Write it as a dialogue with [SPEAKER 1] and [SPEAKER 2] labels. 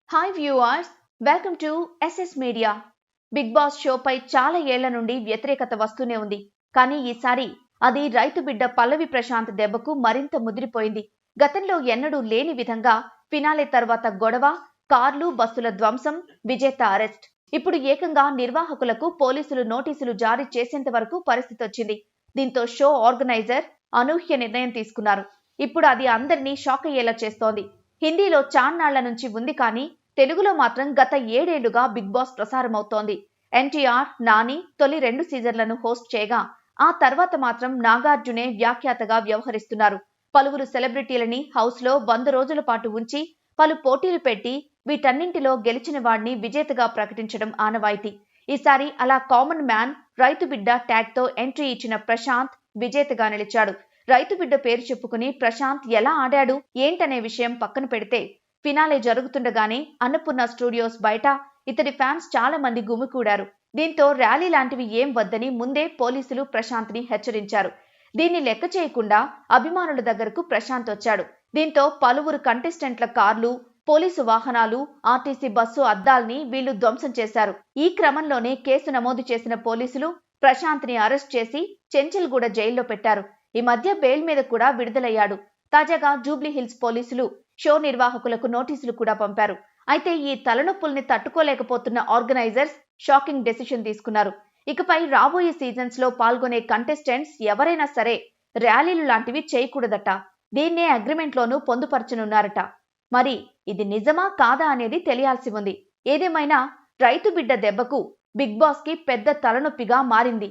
[SPEAKER 1] Hi viewers, welcome to SS media. Bigg Boss షోపై చాలా ఏళ్ల నుండి వ్యతిరేకత వస్తూనే ఉంది. కానీ ఈసారి అది రైతు బిడ్డ పల్లవి ప్రశాంత్ దెబ్బకు మరింత ముదిరిపోయింది. గతంలో ఎన్నడూ లేని విధంగా ఫినాలే తర్వాత గొడవ, కార్లు బస్సుల ధ్వంసం, విజేత అరెస్ట్. ఇప్పుడు ఏకంగా నిర్వాహకులకు పోలీసులు నోటీసులు జారీ చేసేంత వరకు పరిస్థితి వచ్చింది. దీంతో షో ఆర్గనైజర్ అనూహ్య నిర్ణయం తీసుకున్నారు. ఇప్పుడు అది అందరినీ షాక్ అయ్యేలా చేస్తోంది. హిందీలో చాన్నాళ్ల నుంచి ఉంది, కానీ తెలుగులో మాత్రం గత 7 ఏళ్లుగా బిగ్ బాస్ ప్రసారమవుతోంది. ఎన్టీఆర్, నాని తొలి 2 సీజన్లను హోస్ట్ చేయగా, ఆ తర్వాత మాత్రం నాగార్జునే వ్యాఖ్యాతగా వ్యవహరిస్తున్నారు. పలువురు సెలబ్రిటీలని హౌస్ లో 100 రోజుల పాటు ఉంచి పలు పోటీలు పెట్టి వీటన్నింటిలో గెలిచిన వాడిని విజేతగా ప్రకటించడం ఆనవాయితీ. ఈసారి అలా కామన్ మ్యాన్, రైతు బిడ్డ ట్యాగ్ తో ఎంట్రీ ఇచ్చిన ప్రశాంత్ విజేతగా నిలిచాడు. రైతు బిడ్డ పేరు చెప్పుకుని ప్రశాంత్ ఎలా ఆడాడు ఏంటనే విషయం పక్కన పెడితే, ఫినాలే జరుగుతుండగానే అన్నపూర్ణ స్టూడియోస్ బయట ఇతడి ఫ్యాన్స్ చాలా మంది గుమికూడారు. దీంతో ర్యాలీ లాంటివి ఏం వద్దని ముందే పోలీసులు ప్రశాంత్ ని హెచ్చరించారు. దీన్ని లెక్క చేయకుండా అభిమానుల దగ్గరకు ప్రశాంత్ వచ్చాడు. దీంతో పలువురు కంటెస్టెంట్ల కార్లు, పోలీసు వాహనాలు, ఆర్టీసీ బస్సు అద్దాల్ని వీళ్లు ధ్వంసం చేశారు. ఈ క్రమంలోనే కేసు నమోదు చేసిన పోలీసులు ప్రశాంత్ ని అరెస్ట్ చేసి చెంచల్గూడ జైల్లో పెట్టారు. ఈ మధ్య బెయిల్ మీద కూడా విడుదలయ్యాడు. తాజాగా జూబ్లీ హిల్స్ పోలీసులు షో నిర్వాహకులకు నోటీసులు కూడా పంపారు. అయితే ఈ తలనొప్పుల్ని తట్టుకోలేకపోతున్న ఆర్గనైజర్స్ షాకింగ్ డెసిషన్ తీసుకున్నారు. ఇకపై రాబోయే సీజన్స్ లో పాల్గొనే కంటెస్టెంట్స్ ఎవరైనా సరే ర్యాలీలు లాంటివి చేయకూడదట. దీన్నే అగ్రిమెంట్ లోనూ పొందుపరచనున్నారట. మరి ఇది నిజమా కాదా అనేది తెలియాల్సి ఉంది. ఏదేమైనా రైతు బిడ్డ దెబ్బకు బిగ్ బాస్ కి పెద్ద తలనొప్పిగా మారింది.